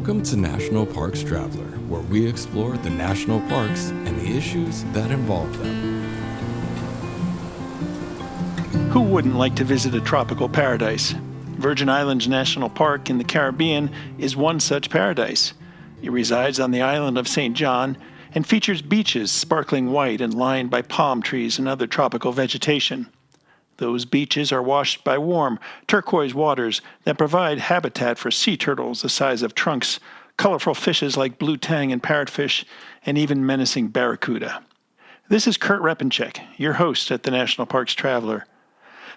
Welcome to National Parks Traveler, where we explore the national parks and the issues that involve them. Who wouldn't like to visit a tropical paradise? Virgin Islands National Park in the Caribbean is one such paradise. It resides on the island of St. John and features beaches sparkling white and lined by palm trees and other tropical vegetation. Those beaches are washed by warm, turquoise waters that provide habitat for sea turtles the size of trunks, colorful fishes like blue tang and parrotfish, and even menacing barracuda. This is Kurt Repenchek, your host at the National Parks Traveler.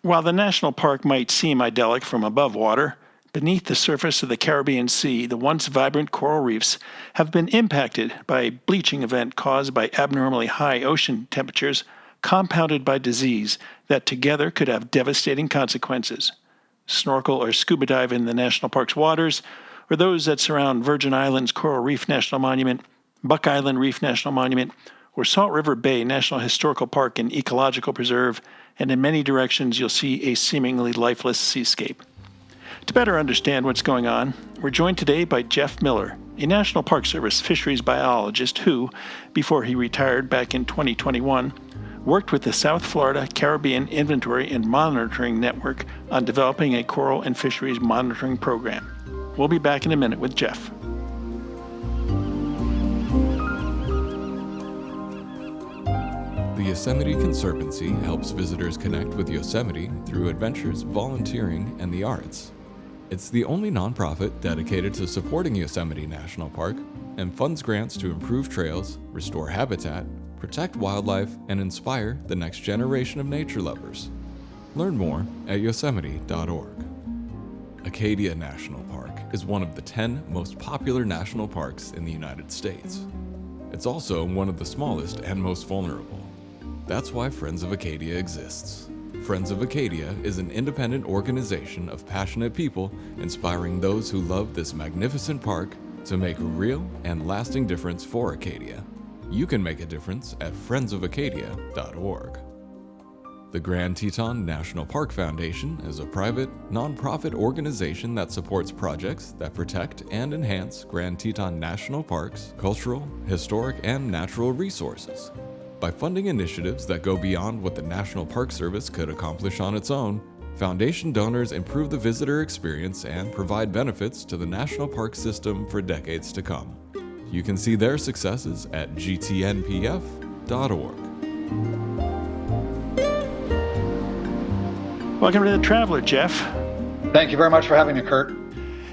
While the national park might seem idyllic from above water, beneath the surface of the Caribbean Sea, the once vibrant coral reefs have been impacted by a bleaching event caused by abnormally high ocean temperatures compounded by disease that together could have devastating consequences. Snorkel or scuba dive in the national park's waters, or those that surround Virgin Islands Coral Reef National Monument, Island Reef National Monument, or Salt River Bay National Historical Park and Ecological Preserve, and in many directions you'll see a seemingly lifeless seascape. To better understand what's going on, we're joined today by Jeff Miller, a National Park Service fisheries biologist who, before he retired back in 2021, worked with the South Florida Caribbean Inventory and Monitoring Network on developing a coral and fisheries monitoring program. We'll be back in a minute with Jeff. The Yosemite Conservancy helps visitors connect with Yosemite through adventures, volunteering, and the arts. It's the only nonprofit dedicated to supporting Yosemite National Park and funds grants to improve trails, restore habitat, protect wildlife, and inspire the next generation of nature lovers. Learn more at yosemite.org. Acadia National Park is one of the 10 most popular national parks in the United States. It's also one of the smallest and most vulnerable. That's why Friends of Acadia exists. Friends of Acadia is an independent organization of passionate people inspiring those who love this magnificent park to make a real and lasting difference for Acadia. You can make a difference at friendsofacadia.org. The Grand Teton National Park Foundation is a private, nonprofit organization that supports projects that protect and enhance Grand Teton National Park's cultural, historic, and natural resources. By funding initiatives that go beyond what the National Park Service could accomplish on its own, Foundation donors improve the visitor experience and provide benefits to the national park system for decades to come. You can see their successes at gtnpf.org. Welcome to the Traveler, Jeff. Thank you very much for having me, Kurt.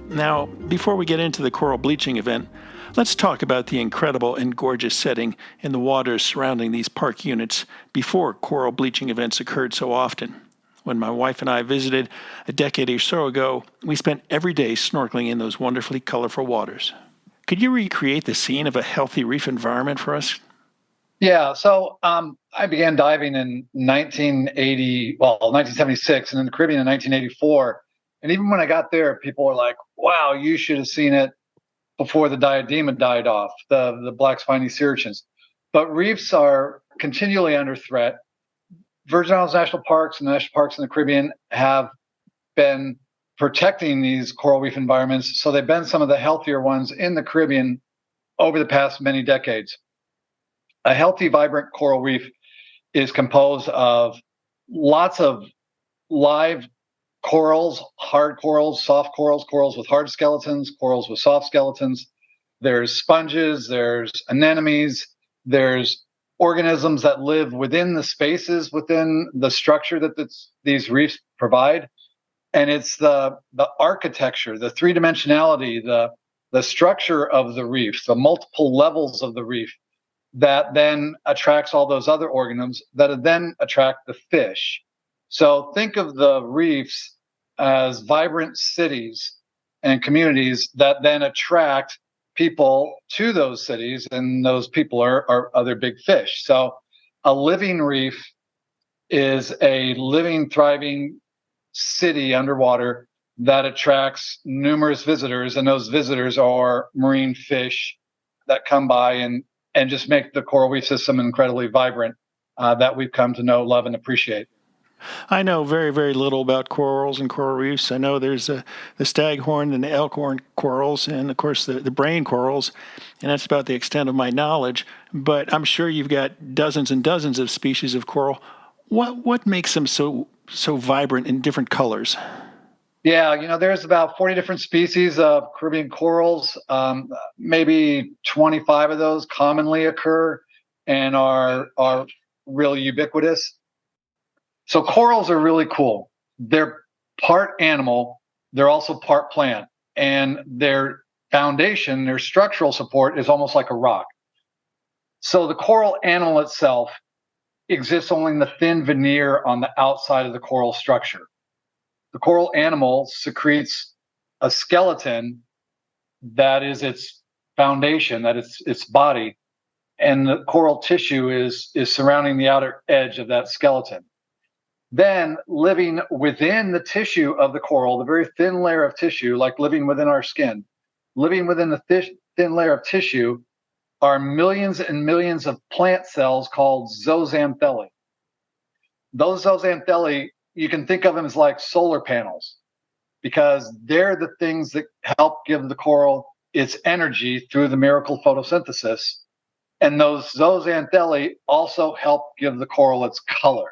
Now, before we get into the coral bleaching event, let's talk about the incredible and gorgeous setting in the waters surrounding these park units before coral bleaching events occurred so often. When my wife and I visited a decade or so ago, we spent every day snorkeling in those wonderfully colorful waters. Could you recreate the scene of a healthy reef environment for us? Yeah, so I began diving in 1976, and in the Caribbean in 1984. And even when I got there, people were like, wow, you should have seen it before the diadema died off, the black spiny sea urchins. But reefs are continually under threat. Virgin Islands National Parks and the national parks in the Caribbean have been protecting these coral reef environments, so they've been some of the healthier ones in the Caribbean over the past many decades. A healthy, vibrant coral reef is composed of lots of live corals, hard corals, soft corals, corals with hard skeletons, corals with soft skeletons. There's sponges, there's anemones, there's organisms that live within the spaces, within the structure that these reefs provide. And it's the architecture, the three-dimensionality, the structure of the reef, the multiple levels of the reef that then attracts all those other organisms that then attract the fish. So think of the reefs as vibrant cities and communities that then attract people to those cities, and those people are other big fish. So a living reef is a living, thriving city underwater that attracts numerous visitors, and those visitors are marine fish that come by and just make the coral reef system incredibly vibrant that we've come to know, love, and appreciate. I know very, very little about corals and coral reefs. I know there's the staghorn and the elkhorn corals, and of course the brain corals, and that's about the extent of my knowledge. But I'm sure you've got dozens and dozens of species of coral. What makes them so vibrant in different colors? Yeah, there's about 40 different species of Caribbean corals. Maybe 25 of those commonly occur and are really ubiquitous. So corals are really cool. They're part animal, they're also part plant, and their foundation, their structural support is almost like a rock. So the coral animal itself exists only in the thin veneer on the outside of the coral structure. The coral animal secretes a skeleton that is its foundation, that is its body, and the coral tissue is surrounding the outer edge of that skeleton. Then, living within the tissue of the coral, the very thin layer of tissue, like living within our skin, living within the thin layer of tissue are millions and millions of plant cells called zooxanthellae. Those zooxanthellae, you can think of them as like solar panels because they're the things that help give the coral its energy through the miracle photosynthesis. And those zooxanthellae also help give the coral its color.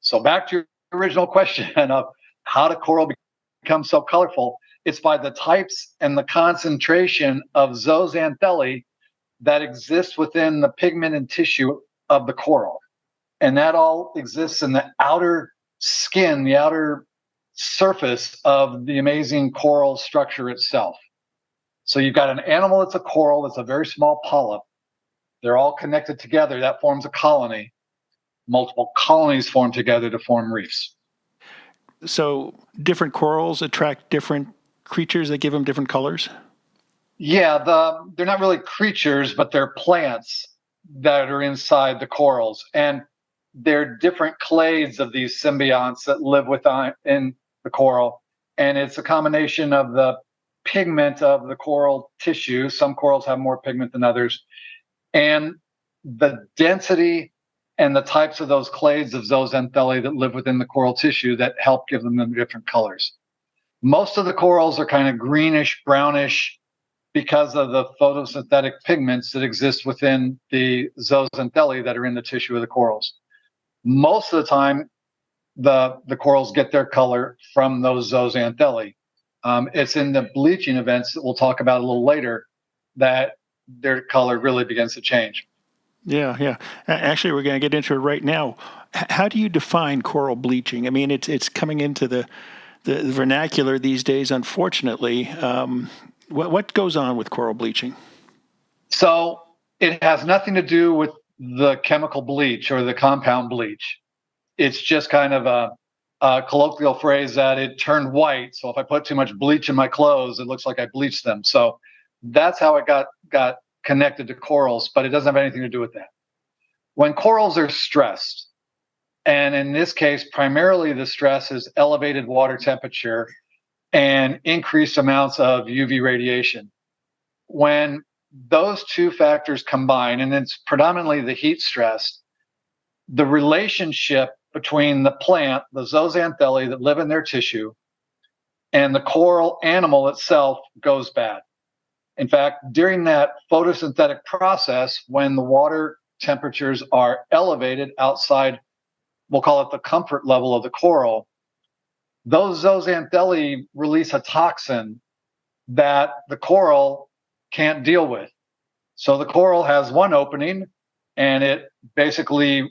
So back to your original question of how do coral become so colorful? It's by the types and the concentration of zooxanthellae that exists within the pigment and tissue of the coral. And that all exists in the outer skin, the outer surface of the amazing coral structure itself. So you've got an animal that's a coral, that's a very small polyp. They're all connected together. That forms a colony. Multiple colonies form together to form reefs. So different corals attract different creatures that give them different colors? Yeah, they're not really creatures, but they're plants that are inside the corals. And they're different clades of these symbionts that live in the coral. And it's a combination of the pigment of the coral tissue. Some corals have more pigment than others. And the density and the types of those clades of zooxanthellae that live within the coral tissue that help give them the different colors. Most of the corals are kind of greenish, brownish because of the photosynthetic pigments that exist within the zooxanthellae that are in the tissue of the corals. Most of the time, the corals get their color from those zooxanthellae. It's in the bleaching events that we'll talk about a little later that their color really begins to change. Yeah, yeah. Actually, we're going to get into it right now. How do you define coral bleaching? I mean, it's coming into the vernacular these days, unfortunately. What goes on with coral bleaching? So it has nothing to do with the chemical bleach or the compound bleach. It's just kind of a colloquial phrase that it turned white. So if I put too much bleach in my clothes, it looks like I bleached them. So that's how it got connected to corals, but it doesn't have anything to do with that. When corals are stressed, and in this case, primarily the stress is elevated water temperature and increased amounts of UV radiation. When those two factors combine, and it's predominantly the heat stress, the relationship between the plant, the zooxanthellae that live in their tissue, and the coral animal itself goes bad. In fact, during that photosynthetic process, when the water temperatures are elevated outside, we'll call it the comfort level of the coral, those zooxanthellae release a toxin that the coral can't deal with. So the coral has one opening and it basically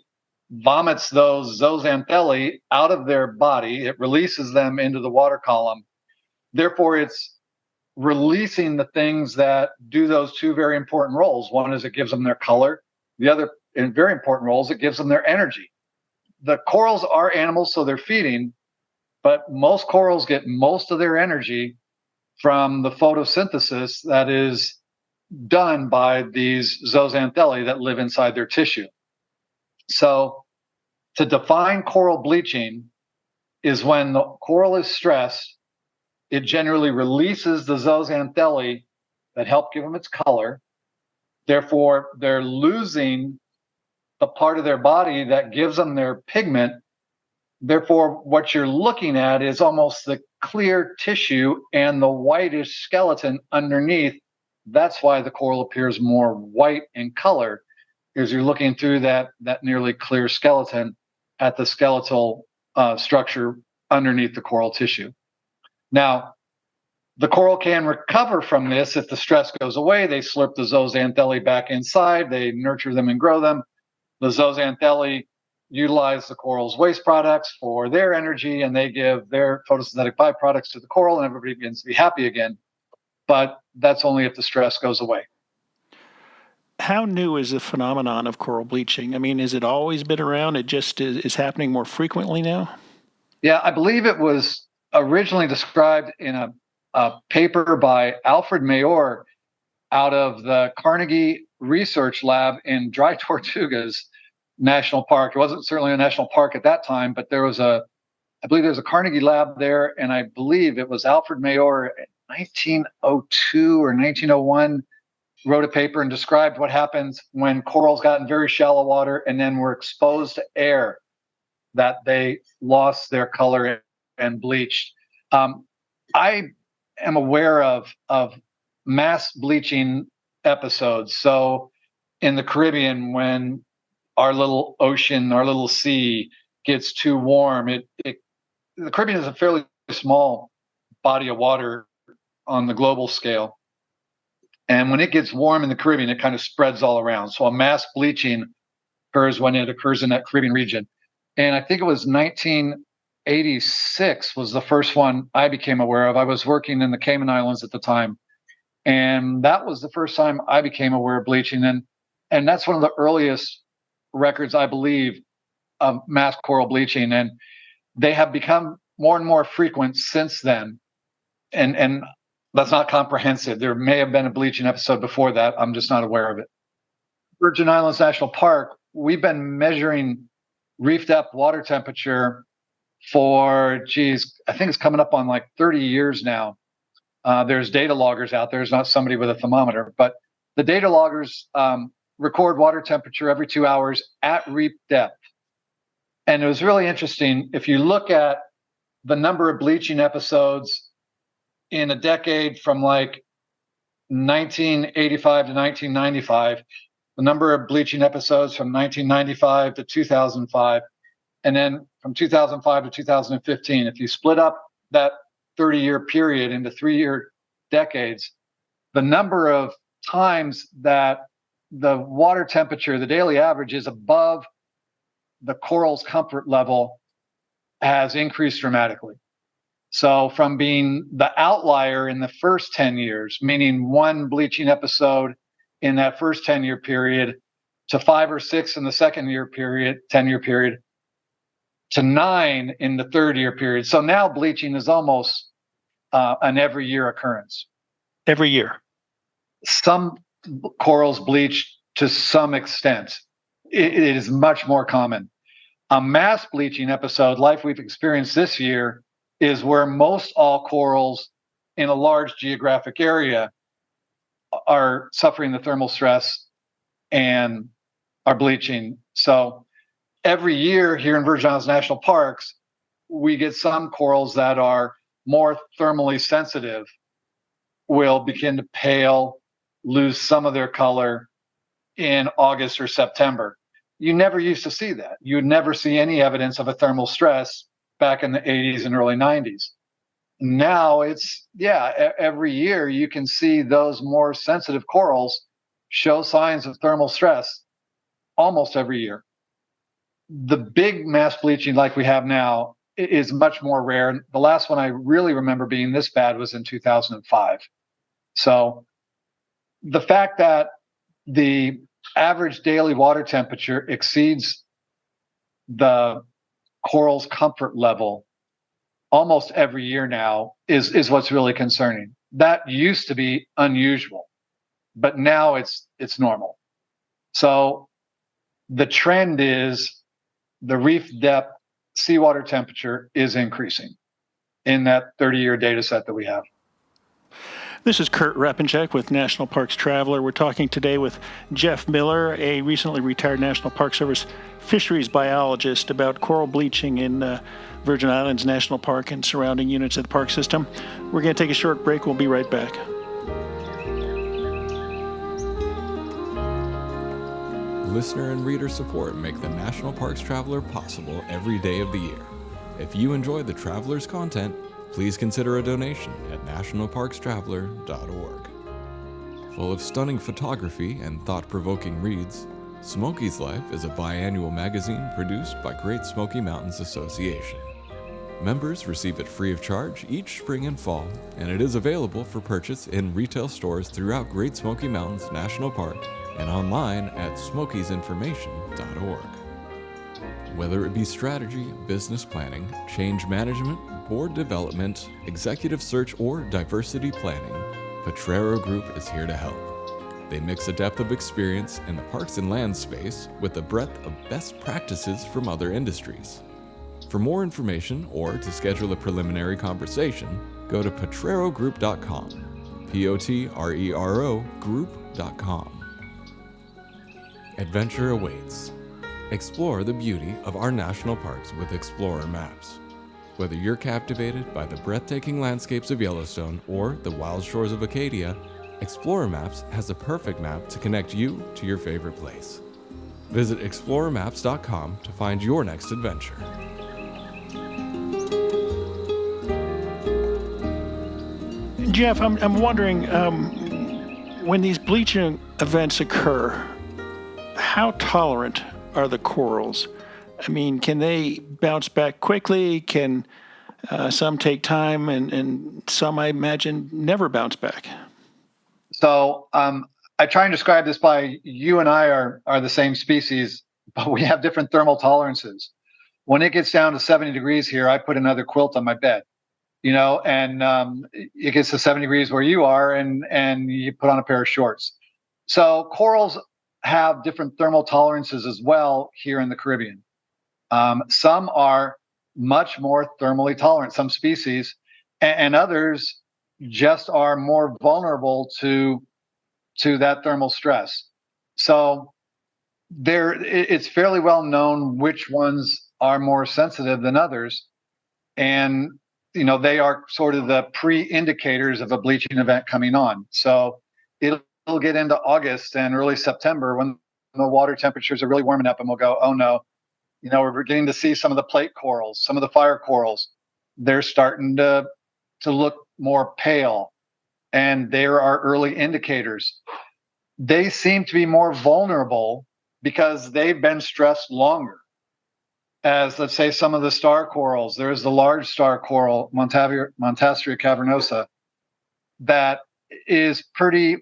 vomits those zooxanthellae out of their body. It releases them into the water column. Therefore, it's releasing the things that do those two very important roles. One is it gives them their color. The other, in very important roles, it gives them their energy. The corals are animals, so they're feeding, but most corals get most of their energy from the photosynthesis that is done by these zooxanthellae that live inside their tissue. So to define coral bleaching is when the coral is stressed, it generally releases the zooxanthellae that help give them its color. Therefore, they're losing the part of their body that gives them their pigment Therefore, what you're looking at is almost the clear tissue and the whitish skeleton underneath. That's why the coral appears more white in color, is you're looking through that nearly clear skeleton at the skeletal structure underneath the coral tissue. Now, the coral can recover from this if the stress goes away. They slurp the zooxanthellae back inside. They nurture them and grow them. The zooxanthellae utilize the coral's waste products for their energy, and they give their photosynthetic byproducts to the coral, and everybody begins to be happy again. But that's only if the stress goes away. How new is the phenomenon of coral bleaching? I mean, has it always been around? It just is happening more frequently now? Yeah, I believe it was originally described in a paper by Alfred Mayor out of the Carnegie Research Lab in Dry Tortugas National Park. It wasn't certainly a national park at that time, but I believe there was a Carnegie lab there, and I believe it was Alfred Mayor in 1902 or 1901 wrote a paper and described what happens when corals got in very shallow water and then were exposed to air, that they lost their color and bleached. I am aware of mass bleaching episodes. So in the Caribbean, when our little ocean, our little sea gets too warm, the Caribbean is a fairly small body of water on the global scale. And when it gets warm in the Caribbean, it kind of spreads all around. So a mass bleaching occurs when it occurs in that Caribbean region. And I think it was 1986 was the first one I became aware of. I was working in the Cayman Islands at the time. And that was the first time I became aware of bleaching. And that's one of the earliest records, I believe, of mass coral bleaching. And they have become more and more frequent since then. And that's not comprehensive. There may have been a bleaching episode before that. I'm just not aware of it. Virgin Islands National Park, we've been measuring reef depth water temperature for, I think it's coming up on like 30 years now. There's data loggers out there. There's not somebody with a thermometer, but the data loggers record water temperature every 2 hours at reef depth. And it was really interesting. If you look at the number of bleaching episodes in a decade from like 1985 to 1995, the number of bleaching episodes from 1995 to 2005, and then from 2005 to 2015, if you split up that 30-year period into 3-year decades, the number of times that the water temperature, the daily average, is above the coral's comfort level has increased dramatically. So from being the outlier in the first 10 years, meaning one bleaching episode in that first 10-year period, to 5 or 6 in the second-year period, 10-year period, to 9 in the third-year period. So now bleaching is almost an every-year occurrence. Every year. Some corals bleach to some extent. It is much more common. A mass bleaching episode, like we've experienced this year, is where most all corals in a large geographic area are suffering the thermal stress and are bleaching. So every year here in Virgin Islands National Parks, we get some corals that are more thermally sensitive will begin to pale, lose some of their color in August or September. You never used to see that. You would never see any evidence of a thermal stress back in the 80s and early 90s. Now every year you can see those more sensitive corals show signs of thermal stress almost every year. The big mass bleaching like we have now is much more rare. The last one I really remember being this bad was in 2005. So the fact that the average daily water temperature exceeds the coral's comfort level almost every year now is what's really concerning. That used to be unusual, but now it's normal. So the trend is the reef depth seawater temperature is increasing in that 30-year data set that we have. This is Kurt Repenchek with National Parks Traveler. We're talking today with Jeff Miller, a recently retired National Park Service fisheries biologist, about coral bleaching in Virgin Islands National Park and surrounding units of the park system. We're going to take a short break. We'll be right back. Listener and reader support make the National Parks Traveler possible every day of the year. If you enjoy the Traveler's content, please consider a donation at nationalparkstraveler.org. Full of stunning photography and thought-provoking reads, Smokey's Life is a biannual magazine produced by Great Smoky Mountains Association. Members receive it free of charge each spring and fall, and it is available for purchase in retail stores throughout Great Smoky Mountains National Park and online at smokeysinformation.org. Whether it be strategy, business planning, change management, board development, executive search, or diversity planning, Potrero Group is here to help. They mix a depth of experience in the parks and land space with a breadth of best practices from other industries. For more information or to schedule a preliminary conversation, go to potrerogroup.com, Potrero group.com. Adventure awaits. Explore the beauty of our national parks with Explorer Maps. Whether you're captivated by the breathtaking landscapes of Yellowstone or the wild shores of Acadia, Explorer Maps has the perfect map to connect you to your favorite place. Visit explorermaps.com to find your next adventure. Jeff, I'm wondering, when these bleaching events occur, how tolerant are the corals? I mean, can they bounce back quickly? Can some take time, and some, I imagine, never bounce back? So I try and describe this by you and I are the same species, but we have different thermal tolerances. When it gets down to 70 degrees here, I put another quilt on my bed, and it gets to 70 degrees where you are, and you put on a pair of shorts. So corals have different thermal tolerances as well here in the Caribbean. Some are much more thermally tolerant, some species, and others just are more vulnerable to that thermal stress. So it's fairly well known which ones are more sensitive than others. And, they are sort of the pre-indicators of a bleaching event coming on. So it'll get into August and early September when the water temperatures are really warming up, and we'll go, oh no, we're beginning to see some of the plate corals, some of the fire corals. They're starting to look more pale, and there are early indicators. They seem to be more vulnerable because they've been stressed longer. As, let's say, some of the star corals, there's the large star coral, Montastria cavernosa, that is pretty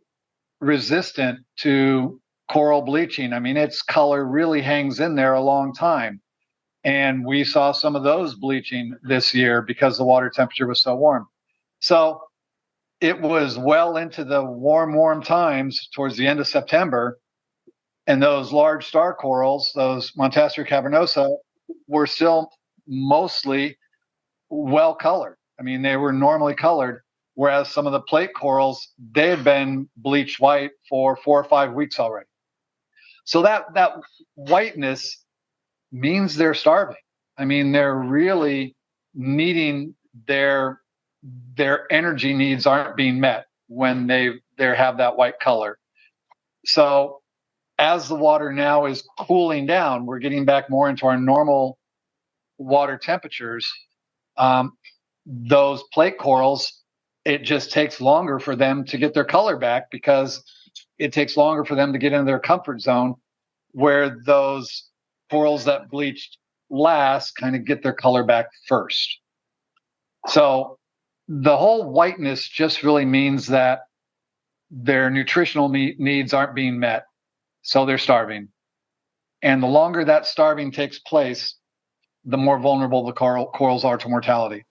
resistant to coral bleaching. I mean, its color really hangs in there a long time. And we saw some of those bleaching this year because the water temperature was so warm. So it was well into the warm times towards the end of September. And those large star corals, those Montastria cavernosa, were still mostly well colored. I mean, they were normally colored. Whereas some of the plate corals, they had been bleached white for 4 or 5 weeks already. So that whiteness means they're starving. I mean, they're really needing their energy needs aren't being met when they have that white color. So as the water now is cooling down, we're getting back more into our normal water temperatures. Those plate corals, it just takes longer for them to get their color back because it takes longer for them to get into their comfort zone, where those corals that bleached last kind of get their color back first. So the whole whiteness just really means that their nutritional needs aren't being met, so they're starving. And the longer that starving takes place, the more vulnerable the corals are to mortality.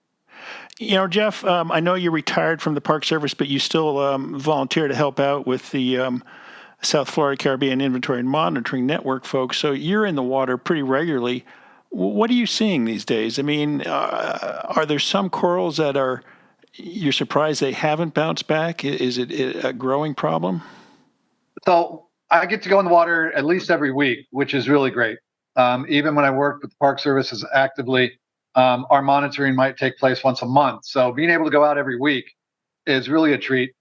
Jeff, I know you retired from the Park Service, but you still volunteer to help out with the South Florida Caribbean Inventory and Monitoring Network folks. So you're in the water pretty regularly. What are you seeing these days? I mean, are there some corals that are you're surprised they haven't bounced back? Is it a growing problem? So I get to go in the water at least every week, which is really great. Even when I work with the Park Services actively, our monitoring might take place once a month. So being able to go out every week is really a treat.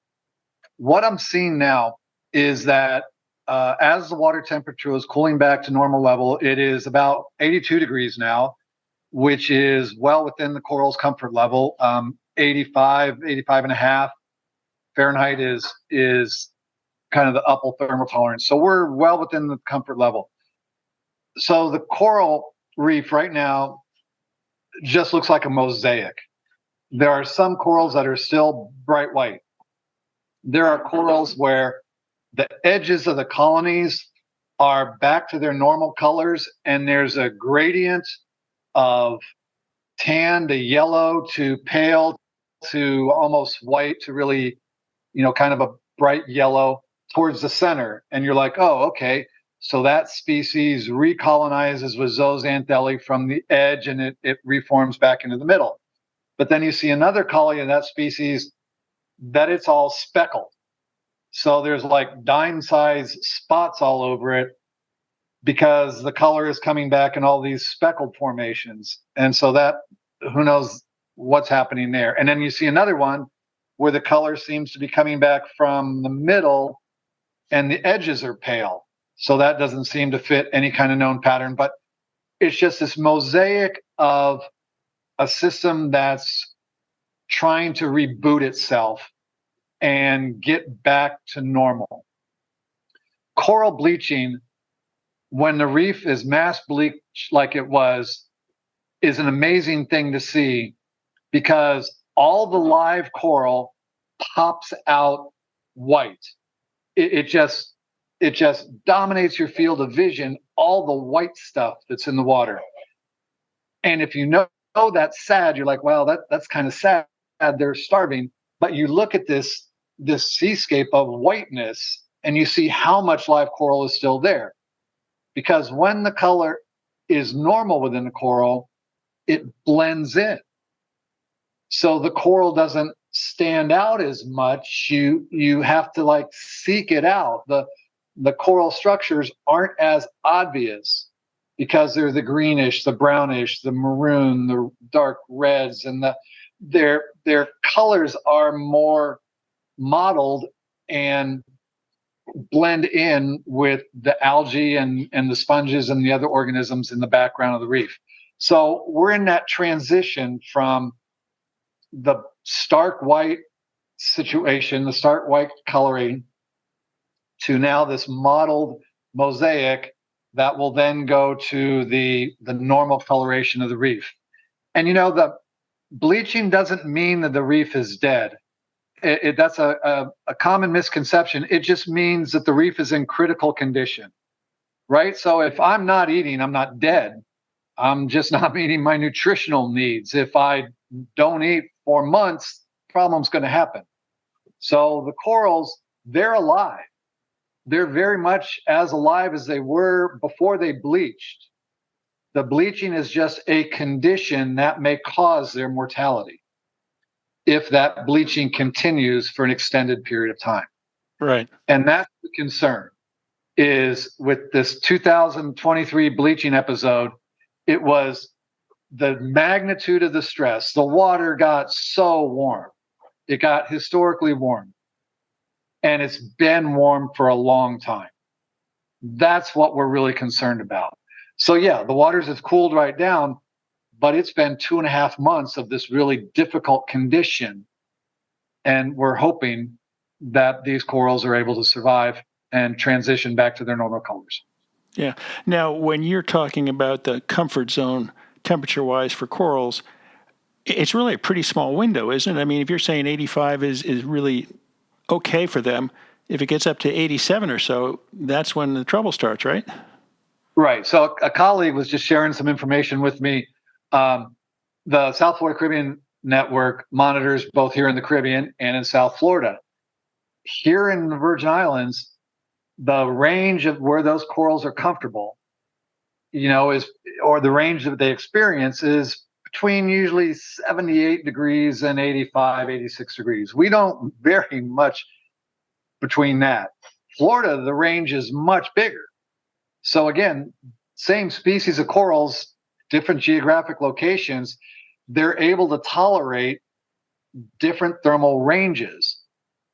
What I'm seeing now is that as the water temperature is cooling back to normal level, it is about 82 degrees now, which is well within the coral's comfort level. 85, 85 and a half Fahrenheit is kind of the upper thermal tolerance. So we're well within the comfort level. So the coral reef right now just looks like a mosaic. There are some corals that are still bright white. There are corals where the edges of the colonies are back to their normal colors, and there's a gradient of tan to yellow to pale to almost white to really, kind of a bright yellow towards the center. And you're like, oh, okay. So that species recolonizes with zooxanthellae from the edge, and it reforms back into the middle. But then you see another colony in that species that it's all speckled. So there's like dime-sized spots all over it because the color is coming back in all these speckled formations. And so that, who knows what's happening there. And then you see another one where the color seems to be coming back from the middle and the edges are pale. So that doesn't seem to fit any kind of known pattern. But it's just this mosaic of a system that's trying to reboot itself and get back to normal. Coral bleaching, when the reef is mass bleached like it was, is an amazing thing to see because all the live coral pops out white. It just dominates your field of vision, all the white stuff that's in the water. And if you know that's sad, you're like, well, that's kind of sad. They're starving. But you look at this seascape of whiteness and you see how much live coral is still there. Because when the color is normal within the coral, it blends in. So the coral doesn't stand out as much. You have to like seek it out. The coral structures aren't as obvious because they're the greenish, the brownish, the maroon, the dark reds, and their colors are more mottled and blend in with the algae and the sponges and the other organisms in the background of the reef. So we're in that transition from the stark white situation, the stark white coloring, to now this mottled mosaic that will then go to the normal coloration of the reef. And the bleaching doesn't mean that the reef is dead. That's a common misconception. It just means that the reef is in critical condition, right? So if I'm not eating, I'm not dead. I'm just not meeting my nutritional needs. If I don't eat for months, problem's going to happen. So the corals, they're alive. They're very much as alive as they were before they bleached. The bleaching is just a condition that may cause their mortality if that bleaching continues for an extended period of time. Right. And that's the concern, is with this 2023 bleaching episode, it was the magnitude of the stress. The water got so warm. It got historically warm. And it's been warm for a long time. That's what we're really concerned about. So yeah, the waters have cooled right down, but it's been 2.5 months of this really difficult condition. And we're hoping that these corals are able to survive and transition back to their normal colors. Yeah. Now, when you're talking about the comfort zone temperature-wise for corals, it's really a pretty small window, isn't it? I mean, if you're saying 85 is really okay for them, if it gets up to 87 or so, that's when the trouble starts, right? Right. So a colleague was just sharing some information with me. The South Florida Caribbean Network monitors both here in the Caribbean and in South Florida. Here in the Virgin Islands, the range of where those corals are comfortable, or the range that they experience is between usually 78 degrees and 85, 86 degrees. We don't vary much between that. Florida, the range is much bigger. So again, same species of corals, different geographic locations, they're able to tolerate different thermal ranges.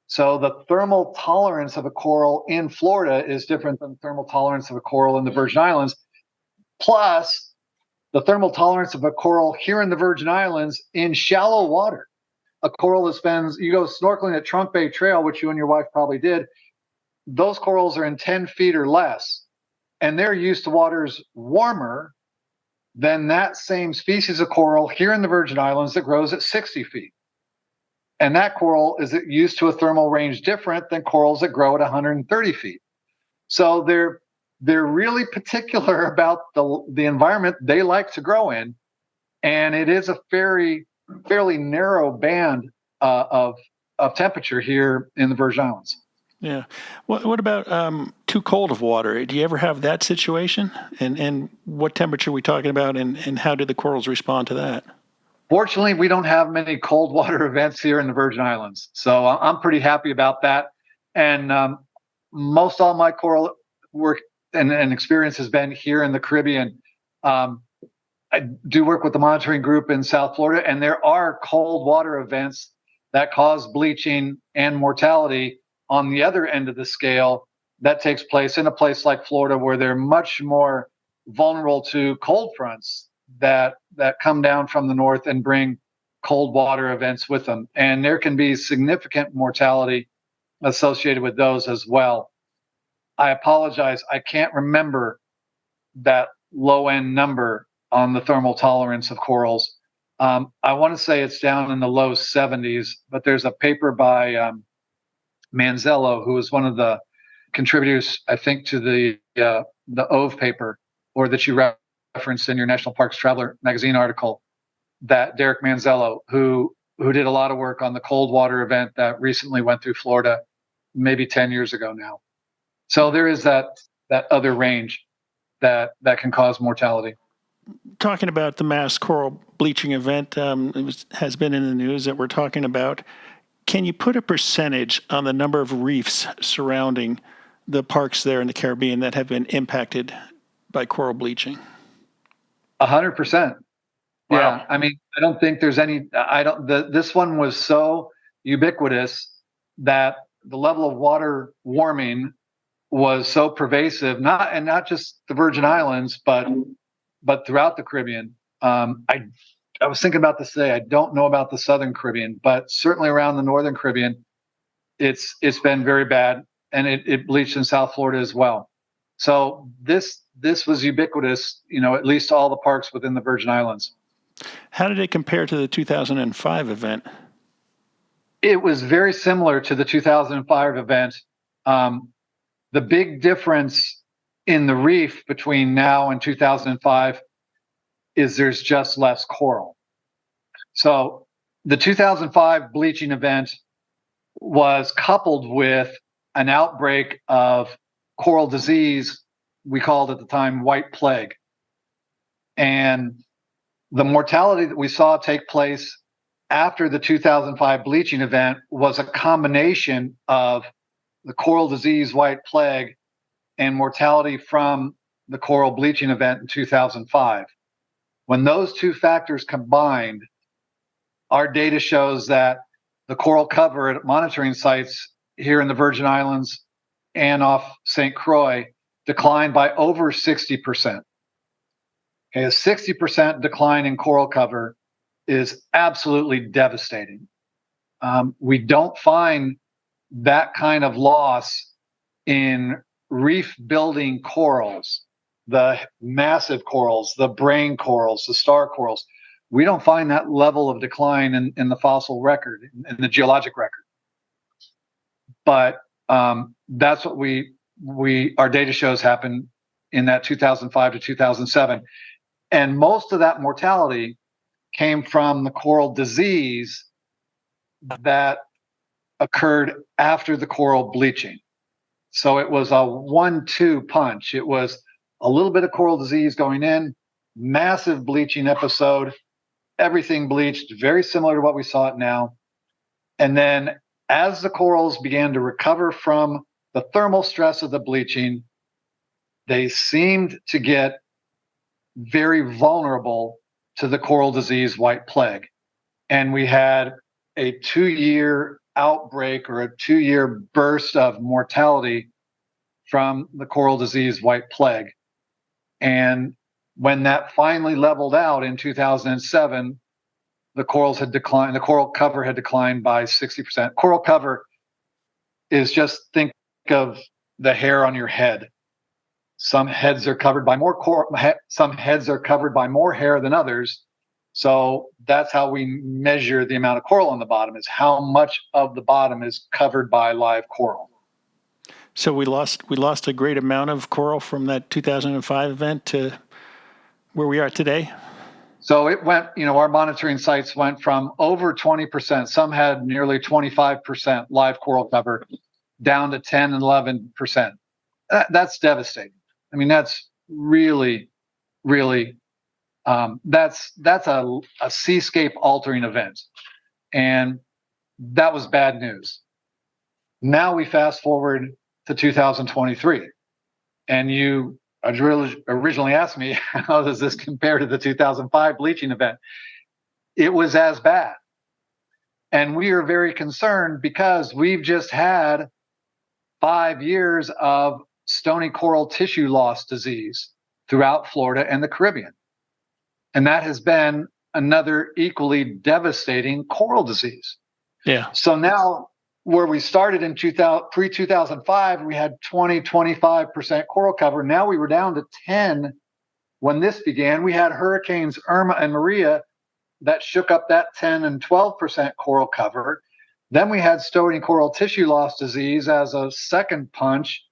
So the thermal tolerance of a coral in Florida is different than the thermal tolerance of a coral in the Virgin Islands. Plus, the thermal tolerance of a coral here in the Virgin Islands in shallow water. A coral that spends, you go snorkeling at Trunk Bay Trail, which you and your wife probably did, those corals are in 10 feet or less, and they're used to waters warmer than that same species of coral here in the Virgin Islands that grows at 60 feet. And that coral is used to a thermal range different than corals that grow at 130 feet. So they're really particular about the environment they like to grow in, and it is a fairly narrow band of temperature here in the Virgin Islands. Yeah. What about too cold of water? Do you ever have that situation? And what temperature are we talking about, and how do the corals respond to that? Fortunately, we don't have many cold water events here in the Virgin Islands, so I'm pretty happy about that. And most all my coral work and experience has been here in the Caribbean. I do work with the monitoring group in South Florida, and there are cold water events that cause bleaching and mortality on the other end of the scale. That takes place in a place like Florida, where they're much more vulnerable to cold fronts that come down from the north and bring cold water events with them. And there can be significant mortality associated with those as well. I apologize, I can't remember that low end number on the thermal tolerance of corals. I want to say it's down in the low 70s, but there's a paper by Manzello, who is one of the contributors, I think, to the OVE paper, or that you referenced in your National Parks Traveler magazine article, that Derek Manzello, who did a lot of work on the cold water event that recently went through Florida, maybe 10 years ago now. So there is that other range that can cause mortality. Talking about the mass coral bleaching event, has been in the news that we're talking about. Can you put a percentage on the number of reefs surrounding the parks there in the Caribbean that have been impacted by coral bleaching? 100%. Wow. Yeah, I mean, I don't think there's any. This one was so ubiquitous that the level of water warming was so pervasive, not just the Virgin Islands, but throughout the Caribbean. I was thinking about this today. I don't know about the Southern Caribbean, but certainly around the Northern Caribbean, it's been very bad, and it bleached in South Florida as well. So this was ubiquitous, at least all the parks within the Virgin Islands. How did it compare to the 2005 event? It was very similar to the 2005 event. The big difference in the reef between now and 2005 is there's just less coral. So the 2005 bleaching event was coupled with an outbreak of coral disease. We called at the time white plague. And the mortality that we saw take place after the 2005 bleaching event was a combination of the coral disease white plague and mortality from the coral bleaching event in 2005. When those two factors combined, our data shows that the coral cover at monitoring sites here in the Virgin Islands and off St. Croix declined by over 60%. Okay, a 60% decline in coral cover is absolutely devastating. We don't find that kind of loss in reef building corals, the massive corals, the brain corals, the star corals. We don't find that level of decline in the fossil record, in the geologic record. But that's what our data shows happened in that 2005 to 2007. And most of that mortality came from the coral disease that occurred after the coral bleaching. So it was a 1-2 punch. It was a little bit of coral disease going in, massive bleaching episode, everything bleached, very similar to what we saw it now. And then as the corals began to recover from the thermal stress of the bleaching, they seemed to get very vulnerable to the coral disease white plague. And we had a 2-year outbreak or a 2-year burst of mortality from the coral disease white plague. And when that finally leveled out in 2007, the corals had declined, the coral cover had declined by 60%. Coral cover is, just think of the hair on your head. Some heads are covered by more some heads are covered by more hair than others. So that's how we measure the amount of coral on the bottom, is how much of the bottom is covered by live coral. So we lost a great amount of coral from that 2005 event to where we are today. So it went, our monitoring sites went from over 20%, some had nearly 25% live coral cover, down to 10 and 11%. That's devastating. I mean, that's really, really, that's a seascape altering event. And that was bad news. Now we fast forward to 2023. And you originally asked me, how does this compare to the 2005 bleaching event? It was as bad. And we are very concerned because we've just had 5 years of stony coral tissue loss disease throughout Florida and the Caribbean. And that has been another equally devastating coral disease. Yeah. So now, where we started in pre-2005, we had 25% coral cover. Now we were down to 10 when this began. We had hurricanes Irma and Maria that shook up that 10 and 12% coral cover. Then we had stony coral tissue loss disease as a second punch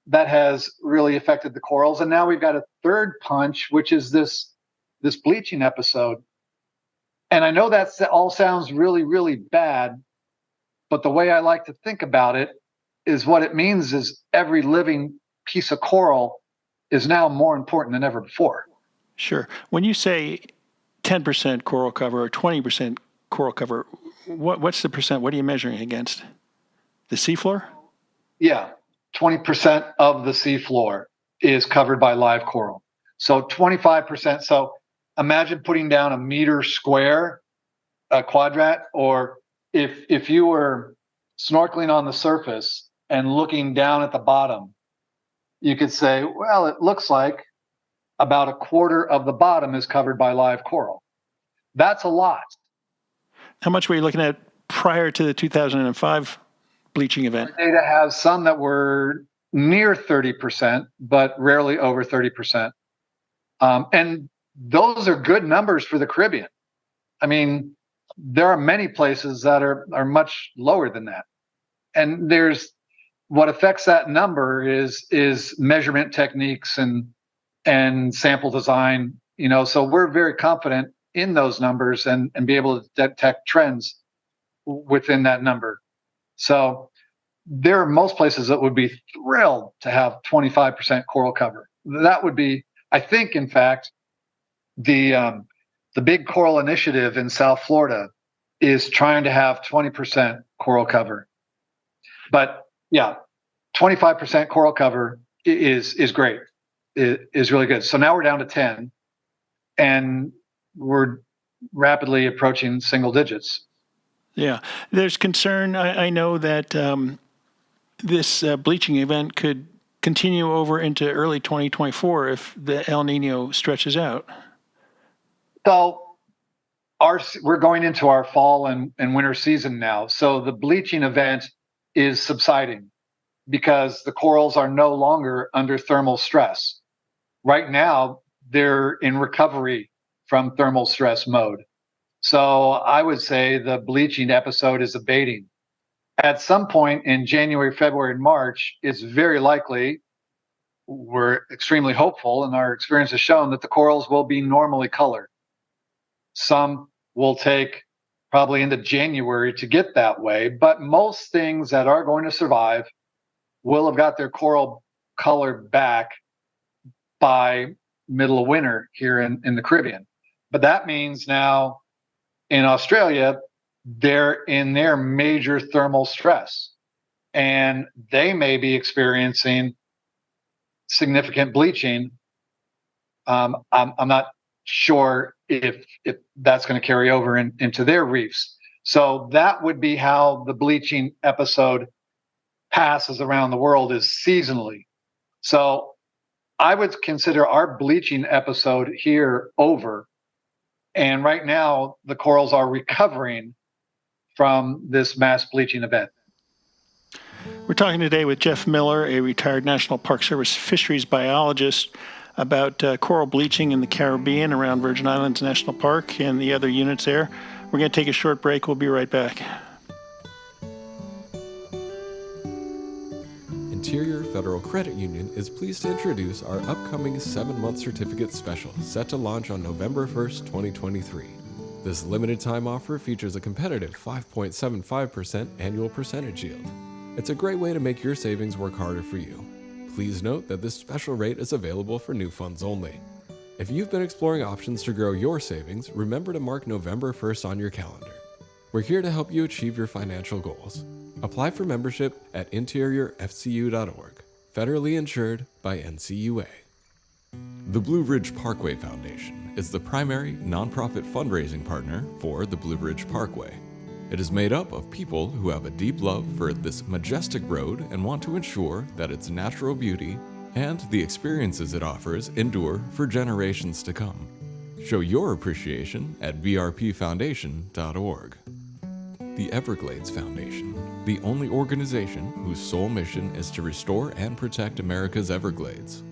that has really affected the corals. And now we've got a third punch, which is this bleaching episode. And I know that all sounds really, really bad, but the way I like to think about it is what it means is every living piece of coral is now more important than ever before. Sure. When you say 10% coral cover or 20% coral cover, what's the percent? What are you measuring against? The seafloor? Yeah, 20% of the seafloor is covered by live coral. So 25%. So imagine putting down a meter square, a quadrat, or if you were snorkeling on the surface and looking down at the bottom, you could say, well, it looks like about a quarter of the bottom is covered by live coral. That's a lot. How much were you looking at prior to the 2005 bleaching event? Our data has some that were near 30%, but rarely over 30%. And those are good numbers for the Caribbean. I mean, there are many places that are much lower than that. And there's what affects that number is measurement techniques and sample design. So we're very confident in those numbers and be able to detect trends within that number. So there are most places that would be thrilled to have 25% coral cover. That would be, I think, in fact, the Big Coral Initiative in South Florida is trying to have 20% coral cover. But yeah, 25% coral cover is great. It is really good. So now we're down to 10, and we're rapidly approaching single digits. Yeah, there's concern. I know that this bleaching event could continue over into early 2024 if the El Nino stretches out. So we're going into our fall and winter season now. So the bleaching event is subsiding because the corals are no longer under thermal stress. Right now, they're in recovery from thermal stress mode. So I would say the bleaching episode is abating. At some point in January, February, and March, it's very likely, we're extremely hopeful, and our experience has shown that the corals will be normally colored. Some will take probably into January to get that way, but most things that are going to survive will have got their coral color back by middle of winter here in the Caribbean. But that means now in Australia, they're in their major thermal stress, and they may be experiencing significant bleaching. I'm not sure if that's going to carry over into their reefs. So that would be how the bleaching episode passes around the world, is seasonally. So I would consider our bleaching episode here over. And right now, the corals are recovering from this mass bleaching event. We're talking today with Jeff Miller, a retired National Park Service fisheries biologist, about coral bleaching in the Caribbean around Virgin Islands National Park and the other units there. We're going to take a short break. We'll be right back. Interior Federal Credit Union is pleased to introduce our upcoming 7-month certificate special set to launch on November 1st, 2023. This limited time offer features a competitive 5.75% annual percentage yield. It's a great way to make your savings work harder for you. Please note that this special rate is available for new funds only. If you've been exploring options to grow your savings, remember to mark November 1st on your calendar. We're here to help you achieve your financial goals. Apply for membership at interiorfcu.org, federally insured by NCUA. The Blue Ridge Parkway Foundation is the primary nonprofit fundraising partner for the Blue Ridge Parkway. It is made up of people who have a deep love for this majestic road and want to ensure that its natural beauty and the experiences it offers endure for generations to come. Show your appreciation at brpfoundation.org. The Everglades Foundation, the only organization whose sole mission is to restore and protect America's Everglades.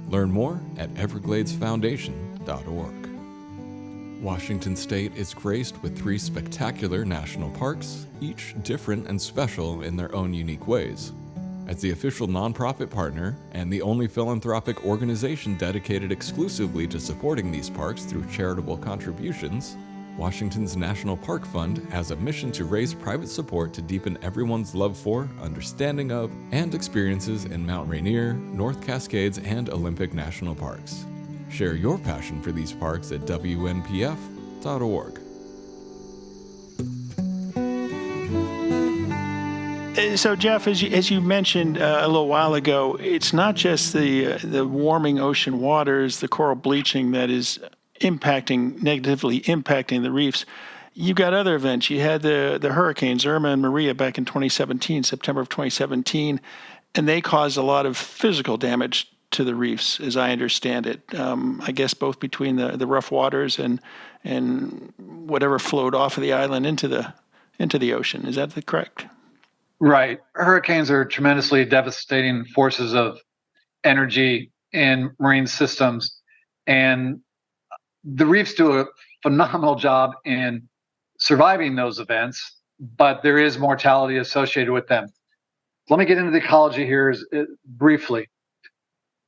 Learn more at evergladesfoundation.org. Washington State is graced with 3 spectacular national parks, each different and special in their own unique ways. As the official nonprofit partner and the only philanthropic organization dedicated exclusively to supporting these parks through charitable contributions, Washington's National Park Fund has a mission to raise private support to deepen everyone's love for, understanding of, and experiences in Mount Rainier, North Cascades, and Olympic National Parks. Share your passion for these parks at WNPF.org. So, Jeff, as you mentioned a little while ago, it's not just the warming ocean waters, the coral bleaching that is negatively impacting the reefs. You've got other events. You had the hurricanes Irma and Maria back in 2017, September of 2017, and they caused a lot of physical damage to the reefs, as I understand it. I guess both between the rough waters and whatever flowed off of the island into the ocean. Is that correct? Right. Hurricanes are tremendously devastating forces of energy in marine systems, and the reefs do a phenomenal job in surviving those events, but there is mortality associated with them. Let me get into the ecology here briefly.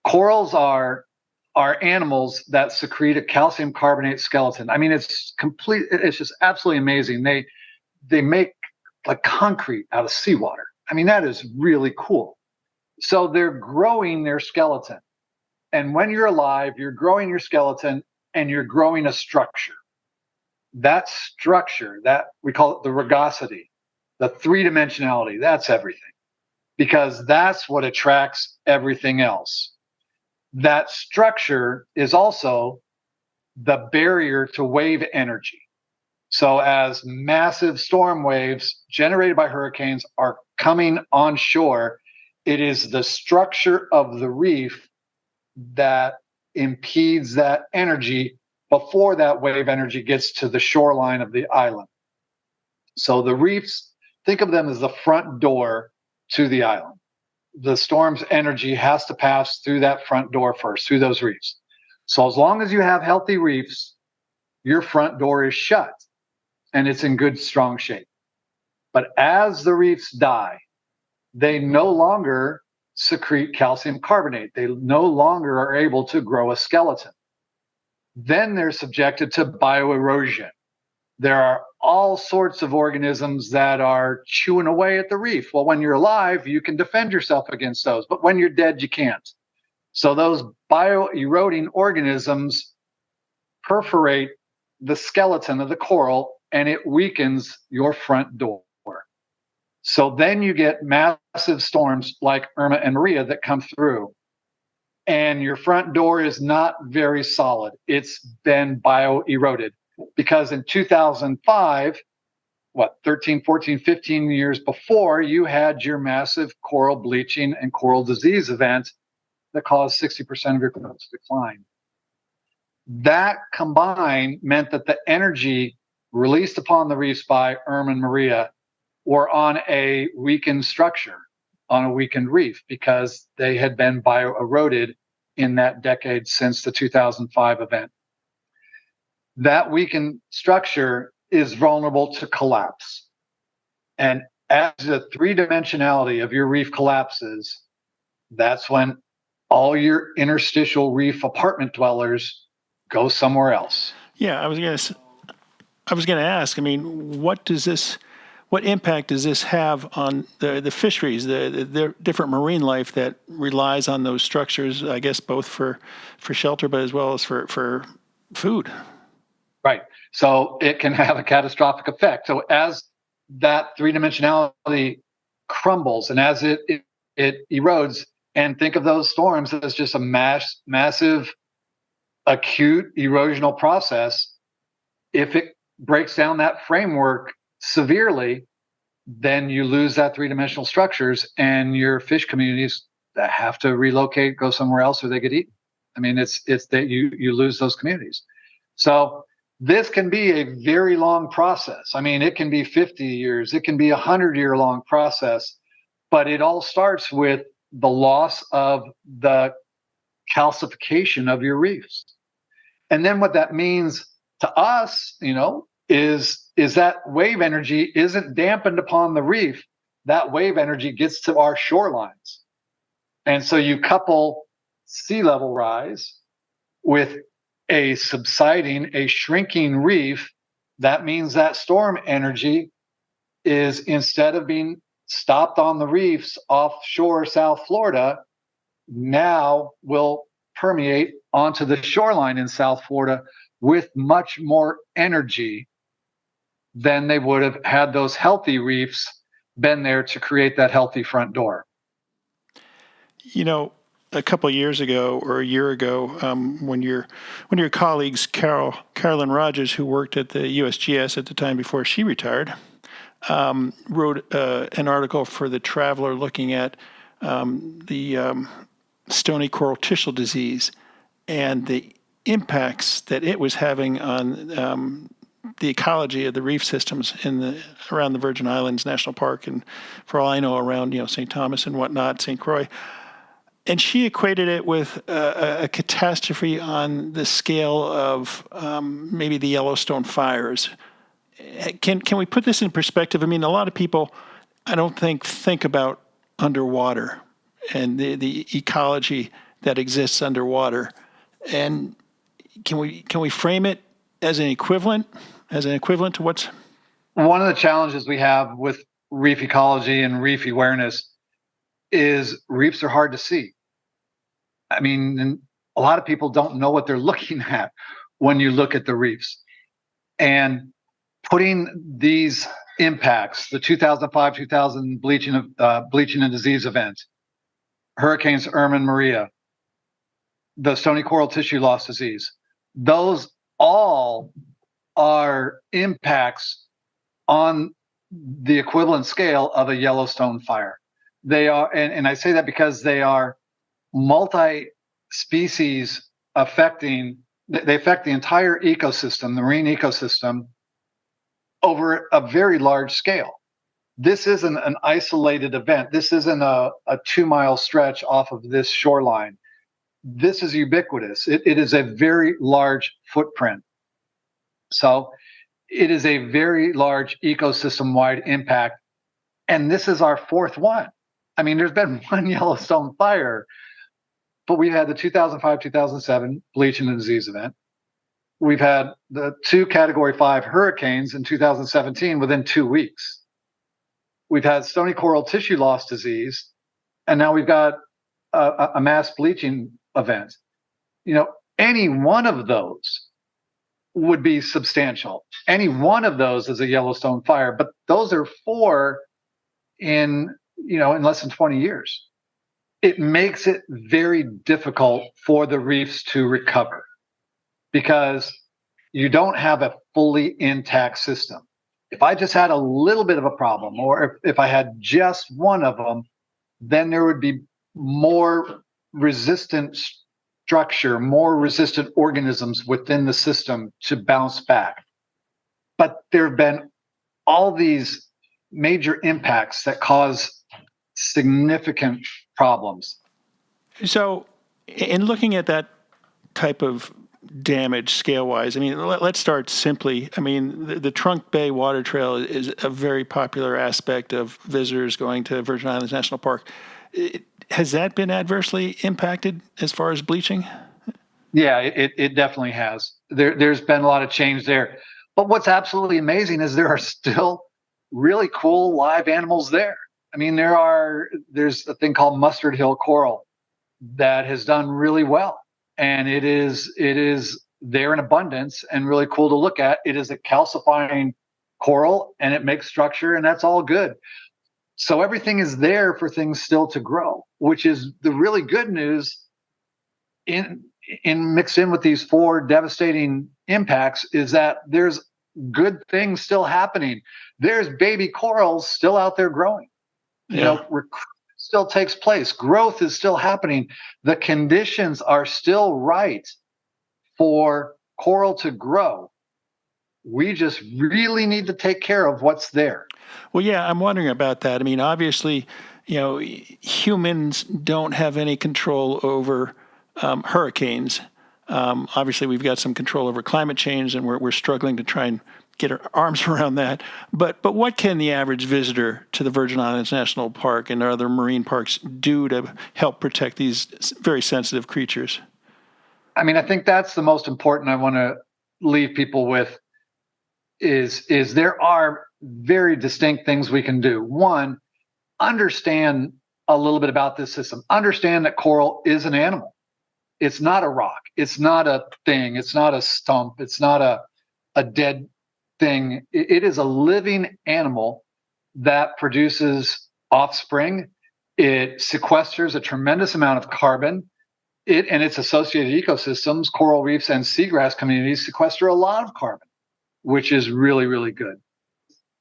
Corals are animals that secrete a calcium carbonate skeleton. I mean, it's just absolutely amazing. They make like concrete out of seawater. I mean, that is really cool. So they're growing their skeleton. And when you're alive, you're growing your skeleton and you're growing a structure. That structure, that we call it the rugosity, the 3-dimensionality, that's everything. Because that's what attracts everything else. That structure is also the barrier to wave energy. So as massive storm waves generated by hurricanes are coming on shore, it is the structure of the reef that impedes that energy before that wave energy gets to the shoreline of the island. So the reefs, think of them as the front door to the island. The storm's energy has to pass through that front door first, through those reefs. So as long as you have healthy reefs, your front door is shut and it's in good, strong shape. But as the reefs die, they no longer secrete calcium carbonate. They no longer are able to grow a skeleton. Then they're subjected to bioerosion. There are all sorts of organisms that are chewing away at the reef. Well, when you're alive, you can defend yourself against those, but when you're dead, you can't. So those bioeroding organisms perforate the skeleton of the coral and it weakens your front door. So then you get massive storms like Irma and Maria that come through, and your front door is not very solid. It's been bio-eroded because in 2005, 13, 14, 15 years before, you had your massive coral bleaching and coral disease event that caused 60% of your corals to decline. That combined meant that the energy released upon the reefs by Irma and Maria were on a weakened structure, on a weakened reef, because they had been bio-eroded in that decade since the 2005 event. That weakened structure is vulnerable to collapse. And as the three-dimensionality of your reef collapses, that's when all your interstitial reef apartment dwellers go somewhere else. Yeah, I was going to ask. I mean, what impact does this have on the fisheries, the different marine life that relies on those structures? I guess both for shelter, but as well as for food. Right. So it can have a catastrophic effect. So as that three-dimensionality crumbles and as it erodes, and think of those storms as just a massive acute erosional process. If it breaks down that framework severely, then you lose that three-dimensional structures, and your fish communities that have to relocate, go somewhere else, or they get eaten. I mean, it's that you lose those communities. So this can be a very long process. I mean, it can be 50 years, it can be 100-year long process, but it all starts with the loss of the calcification of your reefs. And then what that means to us, is that wave energy isn't dampened upon the reef. That wave energy gets to our shorelines. And so you couple sea level rise with a subsiding, a shrinking reef. That means that storm energy is, instead of being stopped on the reefs offshore South Florida, now will permeate onto the shoreline in South Florida with much more energy than they would have had those healthy reefs been there to create that healthy front door. A couple of years ago or a year ago, when your colleagues, Carolyn Rogers, who worked at the USGS at the time before she retired, wrote an article for the Traveler looking at the stony coral tissue disease and the impacts that it was having on the ecology of the reef systems around the Virgin Islands National Park, and for all I know, around St. Thomas and whatnot, St. Croix. And she equated it with a catastrophe on the scale of maybe the Yellowstone fires. Can we put this in perspective? I mean, a lot of people, I don't think about underwater and the ecology that exists underwater. And can we frame it as an equivalent to what's... One of the challenges we have with reef ecology and reef awareness is reefs are hard to see. I mean, a lot of people don't know what they're looking at when you look at the reefs. And putting these impacts, the 2005-2000 bleaching and disease event, Hurricanes Irma and Maria, the stony coral tissue loss disease, those all are impacts on the equivalent scale of a Yellowstone fire. They are, and I say that because they are multi-species affecting, they affect the entire ecosystem, the marine ecosystem, over a very large scale. This isn't an isolated event. This isn't a 2-mile stretch off of this shoreline. This is ubiquitous. It is a very large footprint. So it is a very large ecosystem-wide impact. And this is our fourth one. I mean, there's been one Yellowstone fire, but we've had the 2005-2007 bleaching and disease event. We've had the 2 Category 5 hurricanes in 2017 within 2 weeks. We've had stony coral tissue loss disease, and now we've got a mass bleaching event. Any one of those would be substantial. Any one of those is a Yellowstone fire, but those are 4 in less than 20 years. It makes it very difficult for the reefs to recover because you don't have a fully intact system. If I just had a little bit of a problem, or if I had just one of them, then there would be more resistant structure, more resistant organisms within the system to bounce back. But there have been all these major impacts that cause significant problems. So, in looking at that type of damage scale-wise, I mean, let's start simply. I mean, the Trunk Bay Water Trail is a very popular aspect of visitors going to Virgin Islands National Park. Has that been adversely impacted as far as bleaching? Yeah, it definitely has. There's been a lot of change there. But what's absolutely amazing is there are still really cool live animals there. I mean, there's a thing called mustard hill coral that has done really well, and it is there in abundance and really cool to look at. It is a calcifying coral, and it makes structure, and that's all good. So everything is there for things still to grow, which is the really good news. In mixed in with these 4 devastating impacts is that there's good things still happening. There's baby corals still out there growing. Recruitment still takes place. Growth is still happening. The conditions are still right for coral to grow. We just really need to take care of what's there. Well, yeah, I'm wondering about that. I mean, obviously, humans don't have any control over hurricanes. Obviously, we've got some control over climate change, and we're struggling to try and get our arms around that. But what can the average visitor to the Virgin Islands National Park and other marine parks do to help protect these very sensitive creatures? I mean, I think that's the most important I want to leave people with is there are very distinct things we can do. One, understand a little bit about this system. Understand that coral is an animal. It's not a rock. It's not a thing. It's not a stump. It's not a dead thing. It is a living animal that produces offspring. It sequesters a tremendous amount of carbon. It and its associated ecosystems, coral reefs and seagrass communities, sequester a lot of carbon, which is really, really good.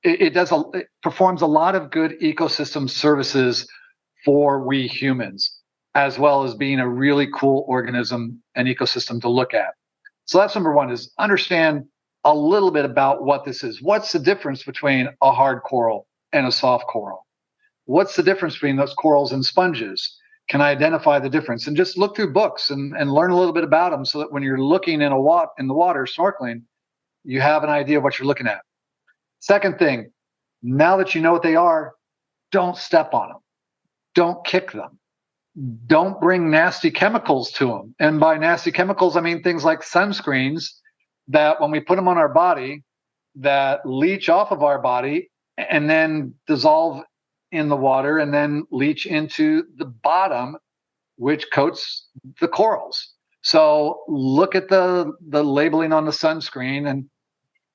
It performs a lot of good ecosystem services for we humans, as well as being a really cool organism and ecosystem to look at. So that's number one, is understand a little bit about what this is. What's the difference between a hard coral and a soft coral? What's the difference between those corals and sponges? Can I identify the difference? And just look through books and learn a little bit about them so that when you're looking in the water, snorkeling, you have an idea of what you're looking at. Second thing, now that you know what they are, don't step on them. Don't kick them. Don't bring nasty chemicals to them. And by nasty chemicals, I mean things like sunscreens that when we put them on our body, that leach off of our body and then dissolve in the water and then leach into the bottom, which coats the corals. So look at the labeling on the sunscreen, and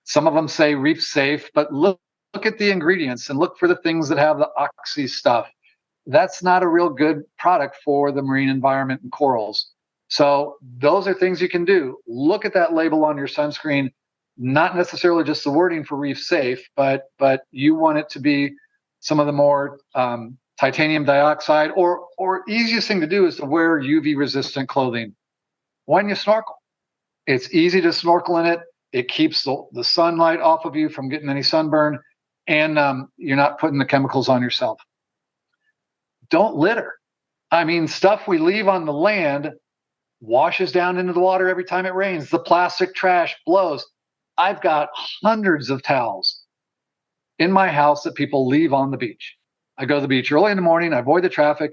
some of them say reef safe, but look at the ingredients and look for the things that have the oxy stuff. That's not a real good product for the marine environment and corals. So those are things you can do. Look at that label on your sunscreen, not necessarily just the wording for reef safe, but you want it to be some of the more titanium dioxide, or easiest thing to do is to wear UV resistant clothing when you snorkel. It's easy to snorkel in it. It keeps the sunlight off of you from getting any sunburn, and you're not putting the chemicals on yourself. Don't litter. I mean, stuff we leave on the land washes down into the water every time it rains. The plastic trash blows. I've got hundreds of towels in my house that people leave on the beach. I go to the beach early in the morning. I avoid the traffic.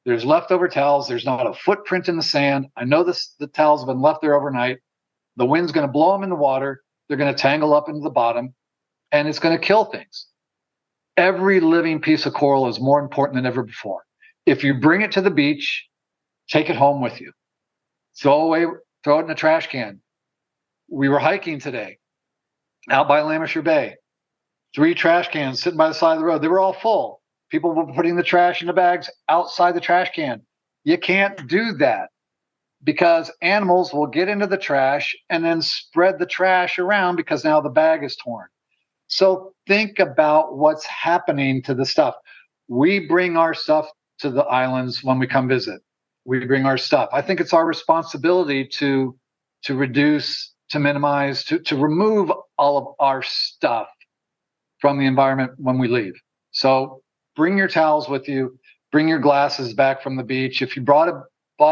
There's leftover towels. There's not a footprint in the sand. I know the towels have been left there overnight. The wind's going to blow them in the water. They're going to tangle up into the bottom, and it's going to kill things. Every living piece of coral is more important than ever before. If you bring it to the beach, take it home with you. Throw it in a trash can. We were hiking today out by Lamasher Bay. 3 trash cans sitting by the side of the road. They were all full. People were putting the trash in the bags outside the trash can. You can't do that because animals will get into the trash and then spread the trash around because now the bag is torn. So think about what's happening to the stuff. We bring our stuff to the islands when we come visit. We bring our stuff. I think it's our responsibility to reduce, to minimize, to remove all of our stuff from the environment when we leave. So bring your towels with you, bring your glasses back from the beach. If you bought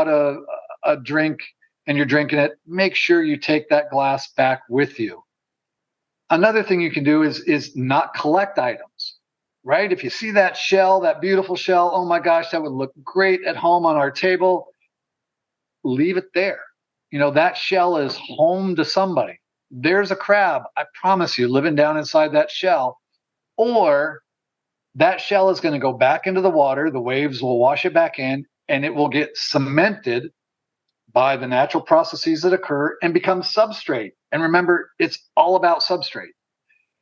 a drink and you're drinking it, make sure you take that glass back with you. Another thing you can do is not collect items, right? If you see that shell, that beautiful shell, oh my gosh, that would look great at home on our table, leave it there. You know, that shell is home to somebody. There's a crab, I promise you, living down inside that shell. Or that shell is going to go back into the water, the waves will wash it back in, and it will get cemented by the natural processes that occur and become substrate. And remember, it's all about substrate.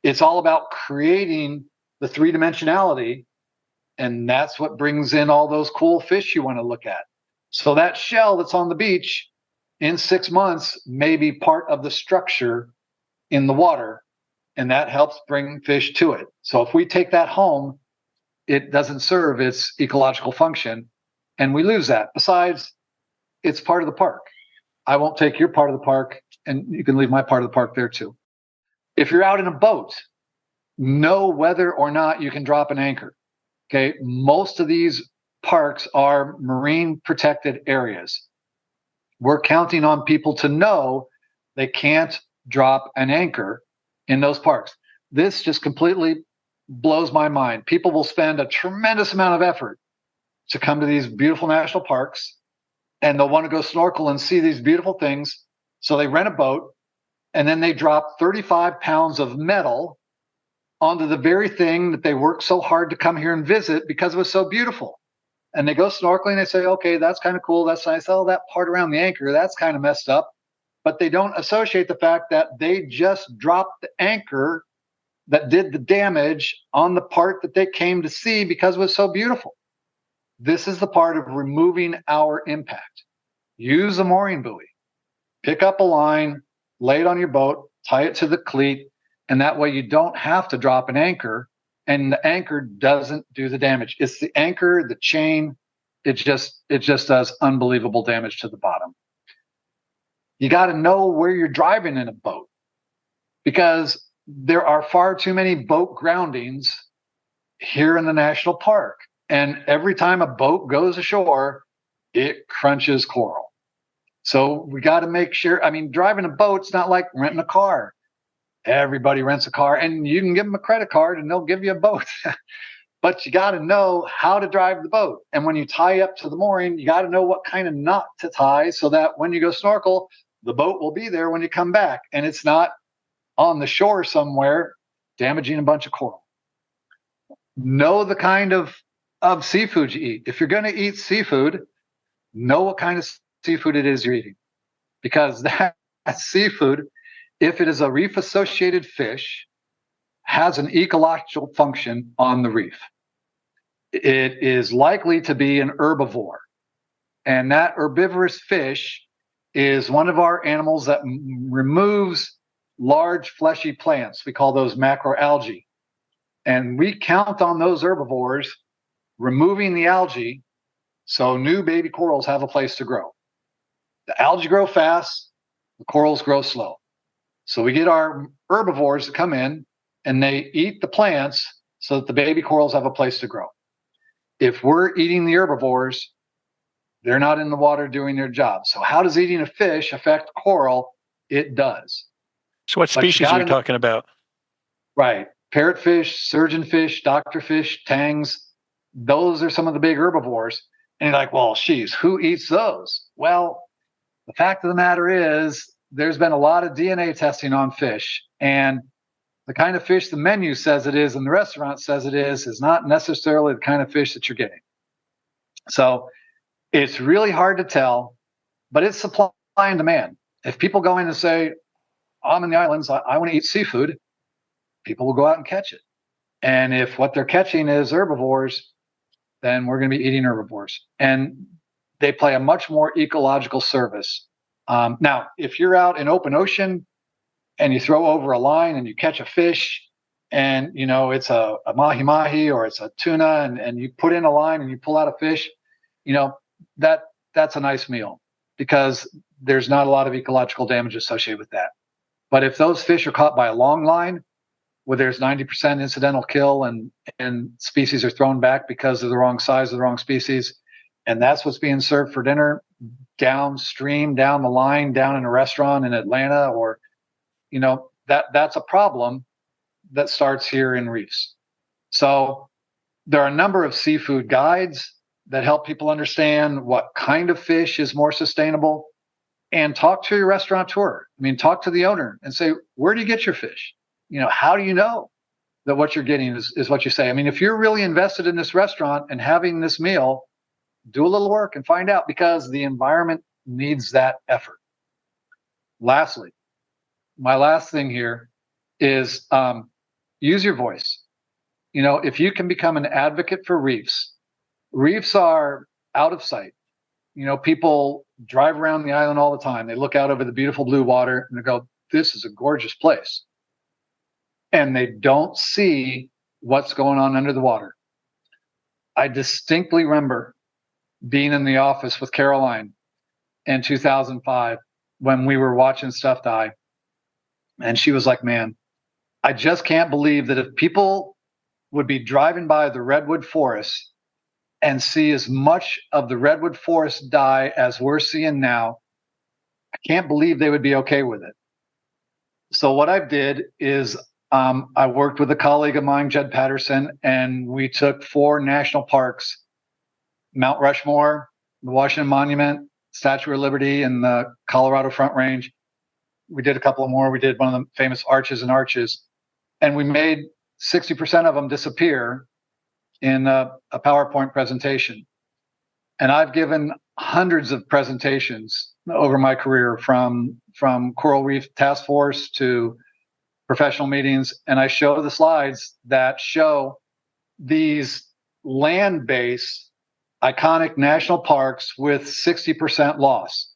It's all about creating the 3-dimensionality, and that's what brings in all those cool fish you want to look at. So that shell that's on the beach in 6 months may be part of the structure in the water, and that helps bring fish to it. So if we take that home, it doesn't serve its ecological function, and we lose that. Besides, it's part of the park. I won't take your part of the park, and you can leave my part of the park there too. If you're out in a boat, know whether or not you can drop an anchor. Okay, most of these parks are marine protected areas. We're counting on people to know they can't drop an anchor in those parks. This just completely blows my mind. People will spend a tremendous amount of effort to come to these beautiful national parks, and they'll want to go snorkel and see these beautiful things. So they rent a boat, and then they drop 35 pounds of metal onto the very thing that they worked so hard to come here and visit because it was so beautiful. And they go snorkeling, they say, okay, that's kind of cool, that's nice. Oh, that part around the anchor, that's kind of messed up. But they don't associate the fact that they just dropped the anchor that did the damage on the part that they came to see because it was so beautiful. This is the part of removing our impact. Use a mooring buoy. Pick up a line, lay it on your boat, tie it to the cleat, and that way you don't have to drop an anchor, and the anchor doesn't do the damage. It's the anchor, the chain, it just does unbelievable damage to the bottom. You got to know where you're driving in a boat, because there are far too many boat groundings here in the national park. And every time a boat goes ashore, it crunches coral. So we got to make sure. I mean, driving a boat's not like renting a car. Everybody rents a car, and you can give them a credit card and they'll give you a boat. But you got to know how to drive the boat. And when you tie up to the mooring, you got to know what kind of knot to tie so that when you go snorkel, the boat will be there when you come back. And it's not on the shore somewhere damaging a bunch of coral. Know the kind of seafood you eat. If you're going to eat seafood, know what kind of seafood it is you're eating. Because that seafood, if it is a reef-associated fish, has an ecological function on the reef. It is likely to be an herbivore. And that herbivorous fish is one of our animals that removes large fleshy plants. We call those macroalgae. And we count on those herbivores removing the algae so new baby corals have a place to grow. The algae grow fast, the corals grow slow. So we get our herbivores to come in and they eat the plants so that the baby corals have a place to grow. If we're eating the herbivores, they're not in the water doing their job. So how does eating a fish affect coral? It does. So what species are we talking about? Right. Parrotfish, surgeonfish, doctorfish, tangs. Those are some of the big herbivores. And you're like, well, geez, who eats those? Well, the fact of the matter is there's been a lot of DNA testing on fish. And the kind of fish the menu says it is and the restaurant says it is not necessarily the kind of fish that you're getting. So it's really hard to tell, but it's supply and demand. If people go in and say, I'm in the islands, I want to eat seafood, people will go out and catch it. And if what they're catching is herbivores, then we're going to be eating herbivores. And they play a much more ecological service. Now, if you're out in open ocean and you throw over a line and you catch a fish, and it's a mahi mahi or it's a tuna, and you put in a line and you pull out a fish, you know that's a nice meal because there's not a lot of ecological damage associated with that. But if those fish are caught by a long line where there's 90% incidental kill and species are thrown back because of the wrong size of the wrong species, and that's what's being served for dinner downstream, down the line, down in a restaurant in Atlanta, or that's a problem that starts here in reefs. So there are a number of seafood guides that help people understand what kind of fish is more sustainable, and talk to your restaurateur. I mean, talk to the owner and say, where do you get your fish? How do you know that what you're getting is what you say? I mean, if you're really invested in this restaurant and having this meal, do a little work and find out, because the environment needs that effort. Lastly, my last thing here is use your voice. If you can become an advocate for reefs, reefs are out of sight. People drive around the island all the time. They look out over the beautiful blue water and they go, this is a gorgeous place. And they don't see what's going on under the water. I distinctly remember being in the office with Caroline in 2005 when we were watching stuff die. And she was like, man, I just can't believe that if people would be driving by the redwood forest and see as much of the redwood forest die as we're seeing now, I can't believe they would be okay with it. So what I did is I worked with a colleague of mine, Jed Patterson, and we took 4 national parks: Mount Rushmore, the Washington Monument, Statue of Liberty, and the Colorado Front Range. We did a couple of more. We did one of the famous arches and arches, and we made 60% of them disappear in a PowerPoint presentation. And I've given hundreds of presentations over my career, from Coral Reef Task Force to professional meetings, and I show the slides that show these land-based iconic national parks with 60% loss.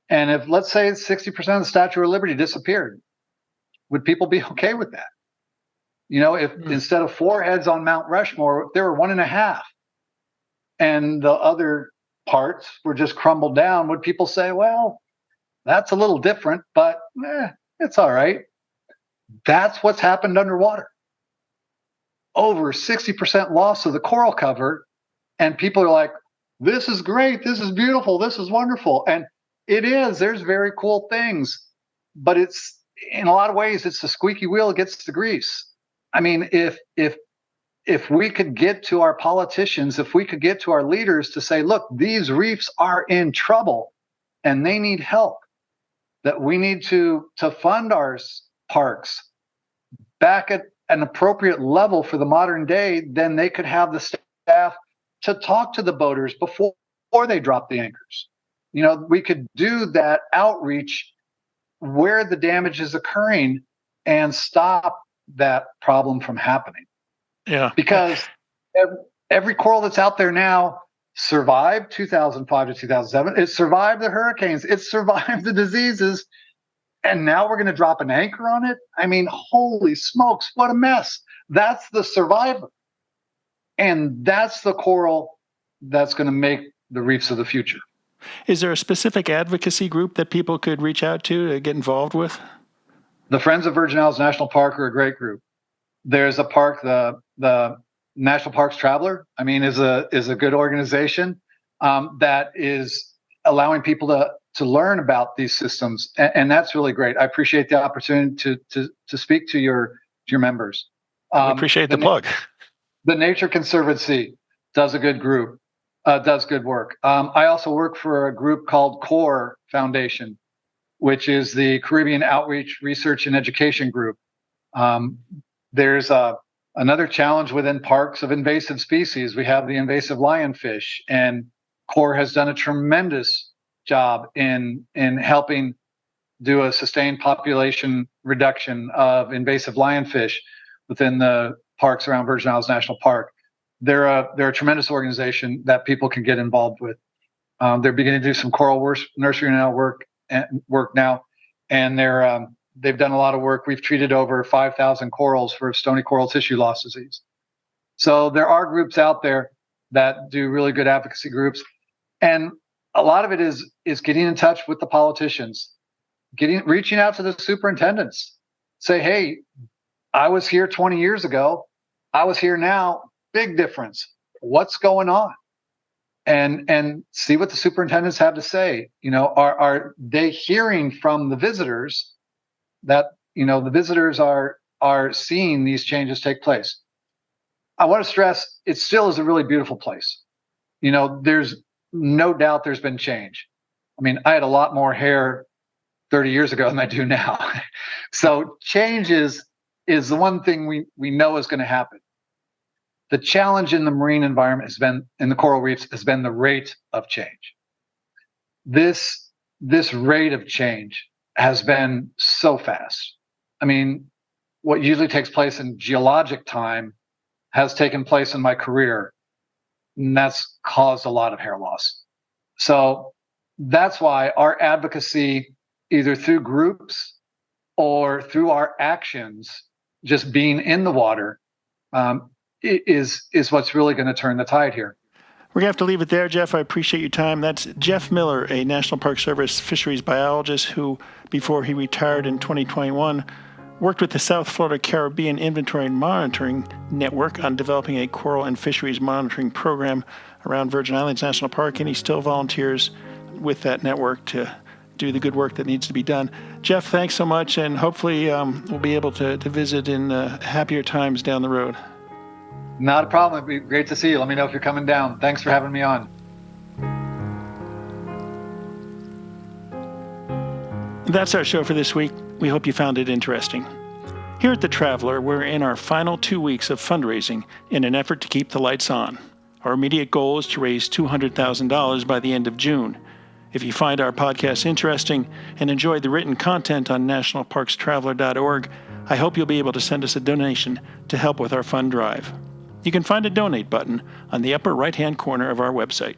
And if, let's say, 60% of the Statue of Liberty disappeared, would people be okay with that? If instead of 4 heads on Mount Rushmore, there were 1.5, and the other parts were just crumbled down, would people say, well, that's a little different, but it's all right? That's what's happened underwater. Over 60% loss of the coral cover, and people are like, this is great, this is beautiful, this is wonderful. And it is. There's very cool things, but it's, in a lot of ways, it's the squeaky wheel that gets the grease. I mean, if we could get to our politicians, if we could get to our leaders to say, look, these reefs are in trouble and they need help, that we need to fund our parks back at an appropriate level for the modern day, then they could have the staff to talk to the boaters before they drop the anchors. We could do that outreach where the damage is occurring and stop that problem from happening. Yeah. Because every coral that's out there now survived 2005 to 2007. It survived the hurricanes. It survived the diseases. And now we're going to drop an anchor on it? I mean, holy smokes, what a mess. That's the survivor. And that's the coral that's going to make the reefs of the future. Is there a specific advocacy group that people could reach out to get involved with? The Friends of Virgin Islands National Park are a great group. There's a park, the National Parks Traveler, is a good organization that is allowing people to learn about these systems, and that's really great. I appreciate the opportunity to speak to your members. I appreciate the plug. The Nature Conservancy does a good group, does good work. I also work for a group called CORE Foundation, which is the Caribbean Outreach, Research, and Education Group. There's another challenge within parks of invasive species. We have the invasive lionfish, and CORE has done a tremendous job in helping do a sustained population reduction of invasive lionfish within the parks around Virgin Islands National Park. They're a tremendous organization that people can get involved with. They're beginning to do some coral nursery work now, and they've done a lot of work. We've treated over 5,000 corals for stony coral tissue loss disease. So there are groups out there that do really good advocacy groups, and a lot of it is getting in touch with the politicians, reaching out to the superintendents. Say, hey, I was here 20 years ago. I was here now. Big difference. What's going on? And see what the superintendents have to say. Are they hearing from the visitors that the visitors are seeing these changes take place? I want to stress it still is a really beautiful place. There's no doubt there's been change. I mean, I had a lot more hair 30 years ago than I do now. So change is the one thing we know is going to happen. The challenge in the marine environment in the coral reefs has been the rate of change. This rate of change has been so fast. I mean, what usually takes place in geologic time has taken place in my career, and that's caused a lot of hair loss. So that's why our advocacy, either through groups or through our actions, just being in the water, is what's really going to turn the tide here. We're going to have to leave it there, Jeff. I appreciate your time. That's Jeff Miller, a National Park Service fisheries biologist who, before he retired in 2021, worked with the South Florida Caribbean Inventory and Monitoring Network on developing a coral and fisheries monitoring program around Virgin Islands National Park, and he still volunteers with that network to do the good work that needs to be done. Jeff, thanks so much, and hopefully we'll be able to visit in happier times down the road. Not a problem. It'd be great to see you. Let me know if you're coming down. Thanks for having me on. That's our show for this week. We hope you found it interesting. Here at The Traveler, we're in our final 2 weeks of fundraising in an effort to keep the lights on. Our immediate goal is to raise $200,000 by the end of June. If you find our podcast interesting and enjoy the written content on nationalparkstraveler.org, I hope you'll be able to send us a donation to help with our fund drive. You can find a donate button on the upper right-hand corner of our website.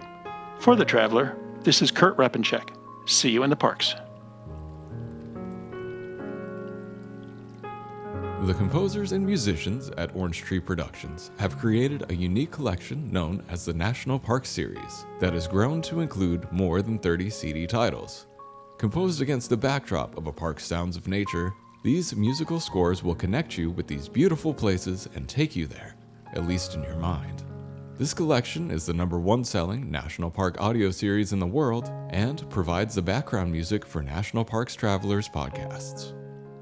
For The Traveler, this is Kurt Repenchek. See you in the parks. The composers and musicians at Orange Tree Productions have created a unique collection known as the National Park Series that has grown to include more than 30 CD titles. Composed against the backdrop of a park's sounds of nature, these musical scores will connect you with these beautiful places and take you there, at least in your mind. This collection is the #1 selling National Park audio series in the world and provides the background music for National Parks Travelers podcasts.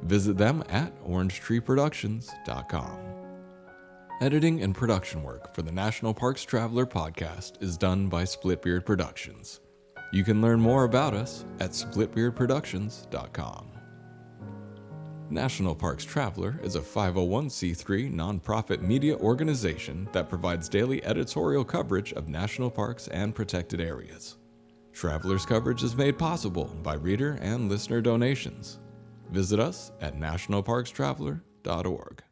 Visit them at orangetreeproductions.com. Editing and production work for the National Parks Traveler podcast is done by Splitbeard Productions. You can learn more about us at splitbeardproductions.com. National Parks Traveler is a 501c3 nonprofit media organization that provides daily editorial coverage of national parks and protected areas. Traveler's coverage is made possible by reader and listener donations. Visit us at nationalparkstraveler.org.